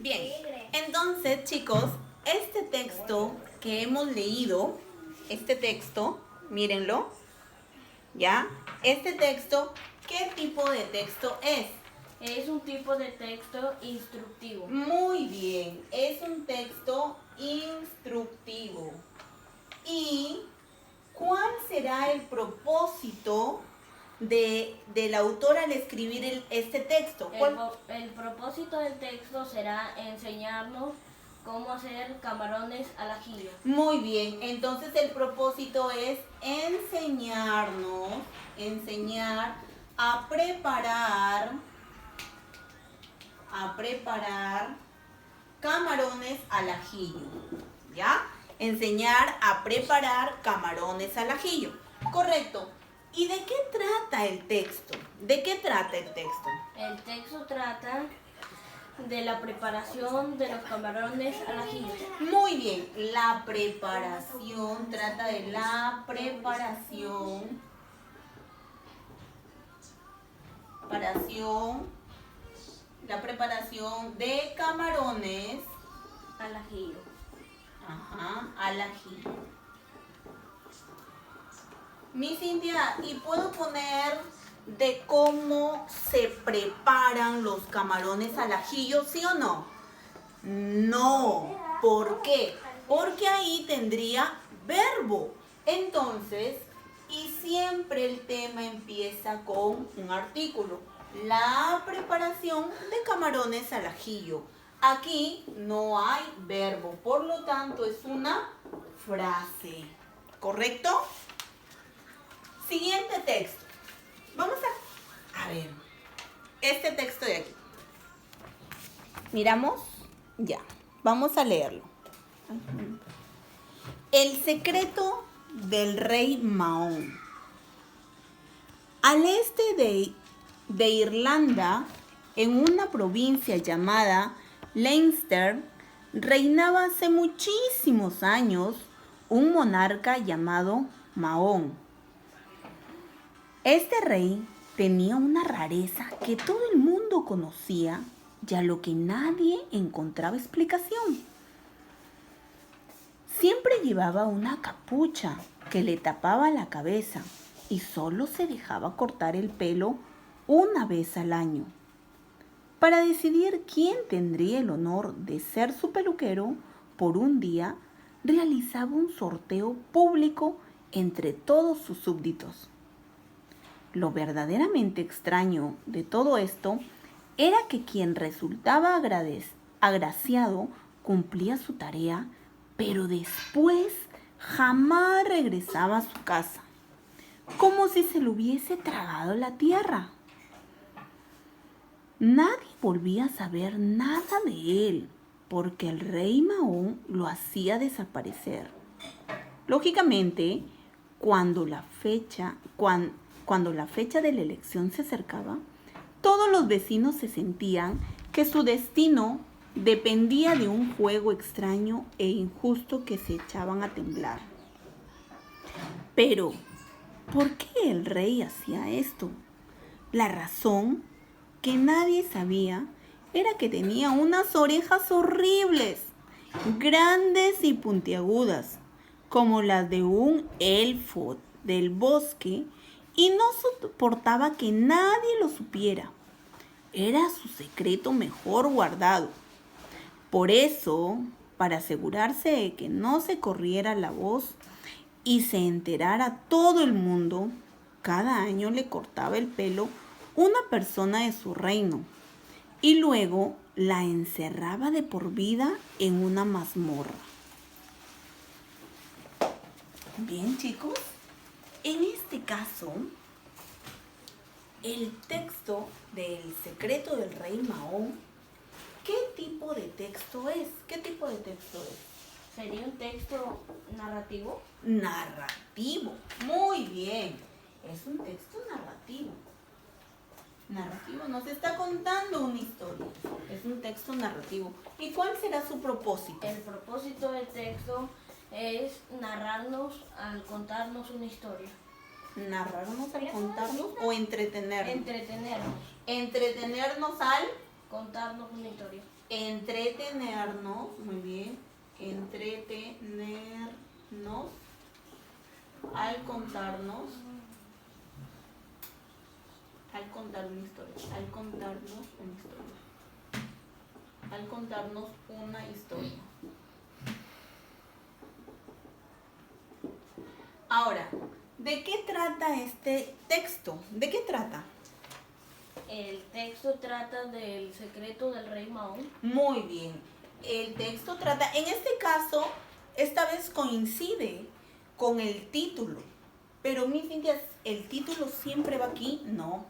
Bien, entonces chicos, este texto que hemos leído, mírenlo, ¿ya? Este texto, ¿qué tipo de texto es? Es un tipo de texto instructivo. Muy bien, es un texto instructivo. ¿Y cuál será el propósito del autor al escribir este texto? El propósito del texto será enseñarnos cómo hacer camarones al ajillo. Muy bien, entonces el propósito es enseñar a preparar camarones al ajillo, ¿ya? Enseñar a preparar camarones al ajillo. Correcto. ¿Y de qué trata el texto? ¿De qué trata el texto? El texto trata de la preparación de los camarones al ajillo. Muy bien, la preparación, trata de la preparación de camarones al ajillo. Al ajillo. Mi Cintia, ¿y puedo poner de cómo se preparan los camarones al ajillo, sí o no? No. ¿Por qué? Porque ahí tendría verbo. Entonces, y siempre el tema empieza con un artículo. La preparación de camarones al ajillo. Aquí no hay verbo, por lo tanto es una frase. ¿Correcto? Siguiente texto. Vamos a ver este texto de aquí. Miramos, ya, vamos a leerlo. El secreto del rey Mahón. Al este de Irlanda, en una provincia llamada Leinster, reinaba hace muchísimos años un monarca llamado Mahón. Este rey tenía una rareza que todo el mundo conocía y a lo que nadie encontraba explicación. Siempre llevaba una capucha que le tapaba la cabeza y solo se dejaba cortar el pelo una vez al año. Para decidir quién tendría el honor de ser su peluquero, por un día realizaba un sorteo público entre todos sus súbditos. Lo verdaderamente extraño de todo esto era que quien resultaba agraciado cumplía su tarea, pero después jamás regresaba a su casa, como si se lo hubiese tragado la tierra. Nadie volvía a saber nada de él, porque el rey Mahón lo hacía desaparecer. Lógicamente, cuando la fecha de la elección se acercaba, todos los vecinos se sentían que su destino dependía de un juego extraño e injusto que se echaban a temblar. Pero, ¿por qué el rey hacía esto? La razón que nadie sabía era que tenía unas orejas horribles, grandes y puntiagudas, como las de un elfo del bosque, y no soportaba que nadie lo supiera. Era su secreto mejor guardado. Por eso, para asegurarse de que no se corriera la voz y se enterara todo el mundo, cada año le cortaba el pelo una persona de su reino y luego la encerraba de por vida en una mazmorra. Bien, chicos, en este caso, el texto del secreto del rey Mahón, ¿qué tipo de texto es? ¿Qué tipo de texto es? ¿Sería un texto narrativo? Narrativo, muy bien. Es un texto narrativo. Narrativo, nos está contando una historia. Es un texto narrativo. ¿Y cuál será su propósito? El propósito del texto es narrarnos al contarnos una historia. ¿Narrarnos al contarnos o entretenernos? Entretenernos. Entretenernos al contarnos una historia. Entretenernos, muy bien, entretenernos al contarnos una historia, al contarnos una historia. Ahora, ¿de qué trata este texto? ¿De qué trata? El texto trata del secreto del rey Mahón. Muy bien. El texto trata, en este caso, esta vez coincide con el título. Pero mis Cintia, ¿el título siempre va aquí? No.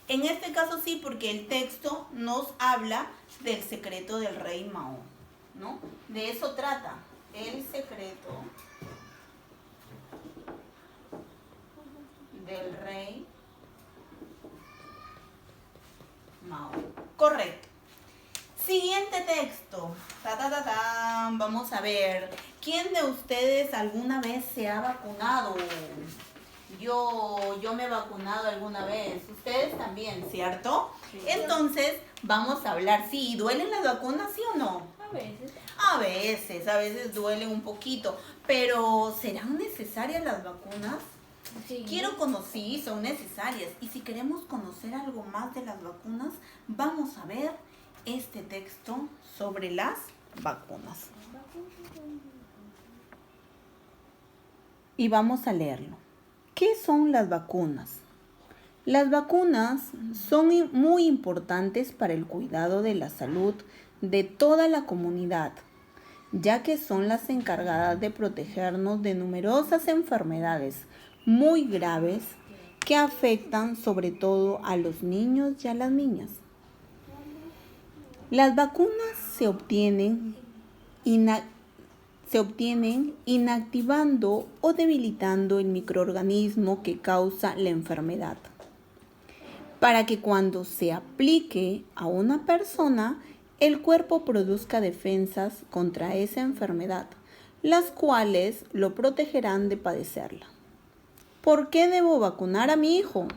En este caso sí, porque el texto nos habla del secreto del rey Mahón, ¿no? De eso trata, el secreto del rey Mahón. Correcto. Siguiente texto. Vamos a ver. ¿Quién de ustedes alguna vez se ha vacunado? Yo me he vacunado alguna vez. Ustedes también, ¿cierto? Sí. Entonces, vamos a hablar. ¿Sí duelen las vacunas, sí o no? A veces. A veces duelen un poquito. Pero, ¿serán necesarias las vacunas? Sí. Sí, son necesarias. Y si queremos conocer algo más de las vacunas, vamos a ver este texto sobre las vacunas. Y vamos a leerlo. ¿Qué son las vacunas? Las vacunas son muy importantes para el cuidado de la salud de toda la comunidad, ya que son las encargadas de protegernos de numerosas enfermedades muy graves que afectan sobre todo a los niños y a las niñas. Las vacunas se obtienen inactivando o debilitando el microorganismo que causa la enfermedad, para que cuando se aplique a una persona, el cuerpo produzca defensas contra esa enfermedad, las cuales lo protegerán de padecerla. ¿Por qué debo vacunar a mi hijo?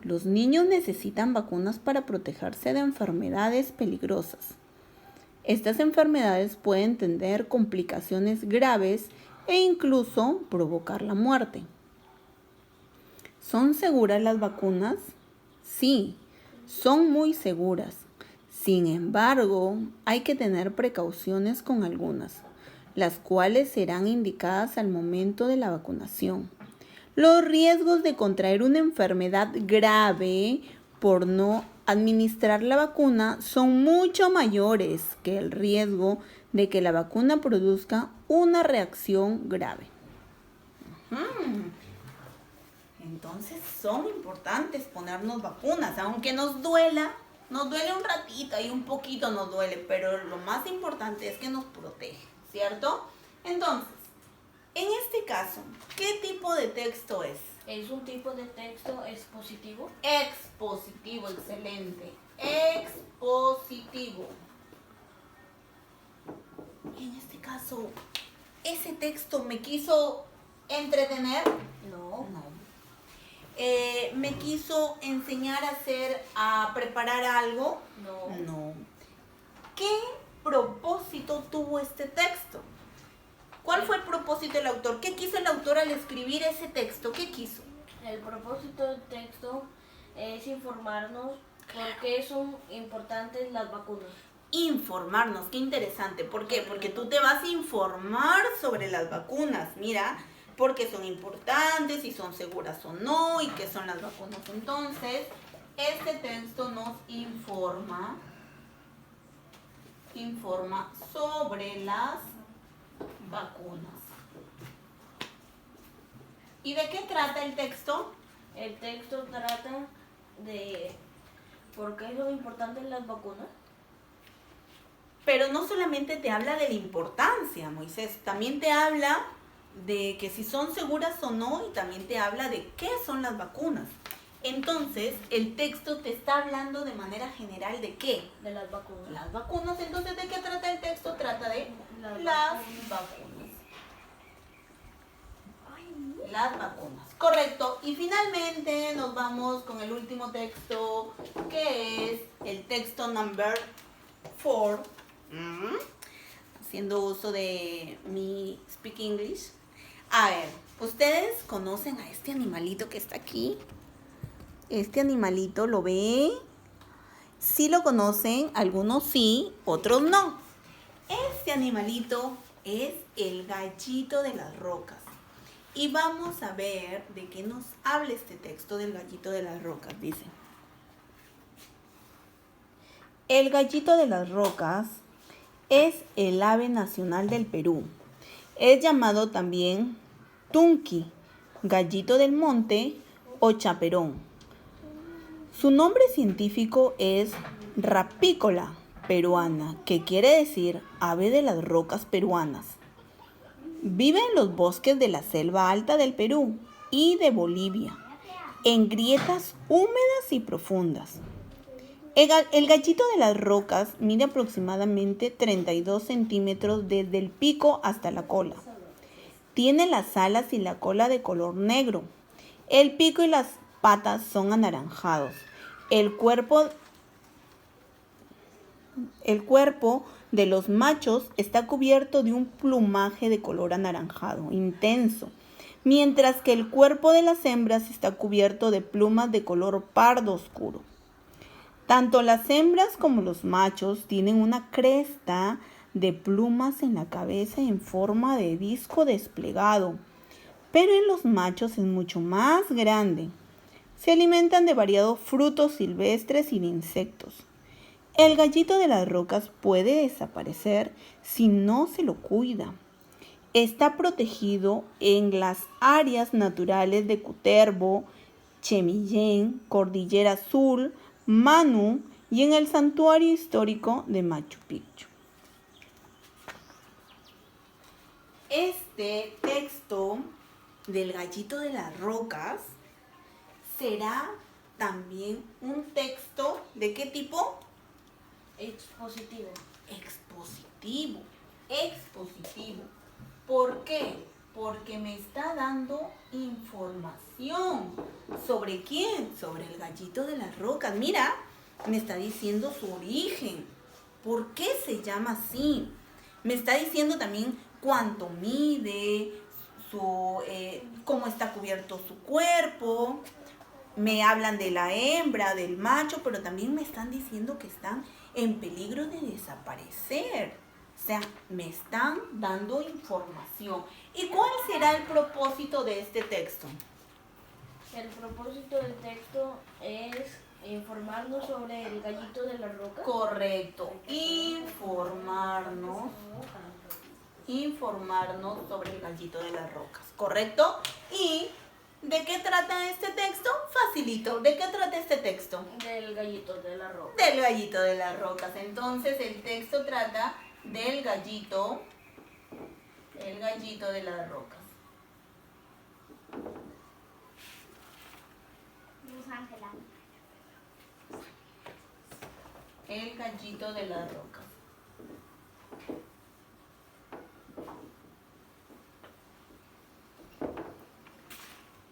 Los niños necesitan vacunas para protegerse de enfermedades peligrosas. Estas enfermedades pueden tener complicaciones graves e incluso provocar la muerte. ¿Son seguras las vacunas? Sí, son muy seguras. Sin embargo, hay que tener precauciones con algunas, las cuales serán indicadas al momento de la vacunación. Los riesgos de contraer una enfermedad grave por no administrar la vacuna son mucho mayores que el riesgo de que la vacuna produzca una reacción grave. Entonces son importantes ponernos vacunas, aunque nos duele un ratito, ahí un poquito nos duele, pero lo más importante es que nos protege, ¿cierto? Entonces, en este caso, ¿qué tipo de texto es? ¿Es un tipo de texto expositivo? Expositivo, excelente. Expositivo. En este caso, ¿ese texto me quiso entretener? No. ¿Me quiso enseñar a preparar algo? No. ¿Qué propósito tuvo este texto? ¿Cuál fue el propósito del autor? ¿Qué quiso el autor al escribir ese texto? ¿Qué quiso? El propósito del texto es informarnos por qué son importantes las vacunas. Informarnos, qué interesante. ¿Por qué? Porque tú te vas a informar sobre las vacunas. Mira, porque son importantes, si son seguras o no, y qué son las vacunas. Entonces, este texto nos informa sobre las vacunas. ¿Y de qué trata el texto? El texto trata de por qué son importantes las vacunas. Pero no solamente te habla de la importancia, Moisés, también te habla de que si son seguras o no, y también te habla de qué son las vacunas. Entonces, el texto te está hablando de manera general de qué. De las vacunas. Las vacunas. Entonces, ¿de qué trata el texto? Trata de las vacunas. Las vacunas. Correcto. Y finalmente nos vamos con el último texto, que es el texto number for, haciendo uso de mi Speak English. A ver, ¿ustedes conocen a este animalito que está aquí? Este animalito, ¿lo ven? Sí lo conocen, algunos sí, otros no. Este animalito es el gallito de las rocas. Y vamos a ver de qué nos habla este texto del gallito de las rocas. Dice: el gallito de las rocas es el ave nacional del Perú. Es llamado también tunqui, gallito del monte o chaperón. Su nombre científico es Rapicola peruana, que quiere decir ave de las rocas peruanas. Vive en los bosques de la selva alta del Perú y de Bolivia, en grietas húmedas y profundas. El gallito de las rocas mide aproximadamente 32 centímetros desde el pico hasta la cola. Tiene las alas y la cola de color negro. El pico y las patas son anaranjados. El cuerpo de los machos está cubierto de un plumaje de color anaranjado intenso, mientras que el cuerpo de las hembras está cubierto de plumas de color pardo oscuro. Tanto las hembras como los machos tienen una cresta de plumas en la cabeza en forma de disco desplegado, pero en los machos es mucho más grande. Se alimentan de variados frutos silvestres y de insectos. El gallito de las rocas puede desaparecer si no se lo cuida. Está protegido en las áreas naturales de Cutervo, Chemillén, Cordillera Azul, Manu y en el santuario histórico de Machu Picchu. Este texto del gallito de las rocas será también un texto ¿de qué tipo? Expositivo. Expositivo. ¿Por qué? Porque me está dando información. ¿Sobre quién? Sobre el gallito de las rocas. Mira, me está diciendo su origen. ¿Por qué se llama así? Me está diciendo también cuánto mide, cómo está cubierto su cuerpo. Me hablan de la hembra, del macho, pero también me están diciendo que están en peligro de desaparecer. O sea, me están dando información. ¿Y cuál será el propósito de este texto? El propósito del texto es informarnos sobre el gallito de la roca. Correcto. Informarnos sobre el gallito de las rocas. ¿Correcto? ¿Y de qué trata este texto? Facilito. ¿De qué trata este texto? Del gallito de la roca. Del gallito de las rocas. Entonces el texto trata del gallito de las rocas. El gallito de las rocas.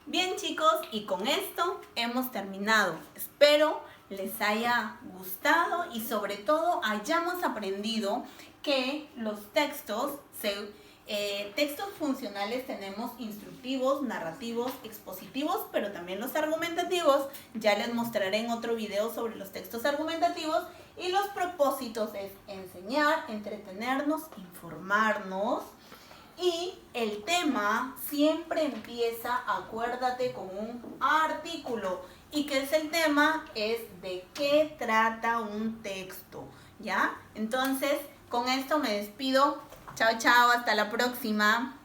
Bien, chicos, y con esto hemos terminado. Espero les haya gustado y sobre todo hayamos aprendido que los textos funcionales tenemos instructivos, narrativos, expositivos, pero también los argumentativos. Ya les mostraré en otro video sobre los textos argumentativos. Y los propósitos es enseñar, entretenernos, informarnos. Y el tema siempre empieza, acuérdate, con un artículo. ¿Y qué es el tema? Es de qué trata un texto, ¿ya? Entonces, con esto me despido. Chao, chao, hasta la próxima.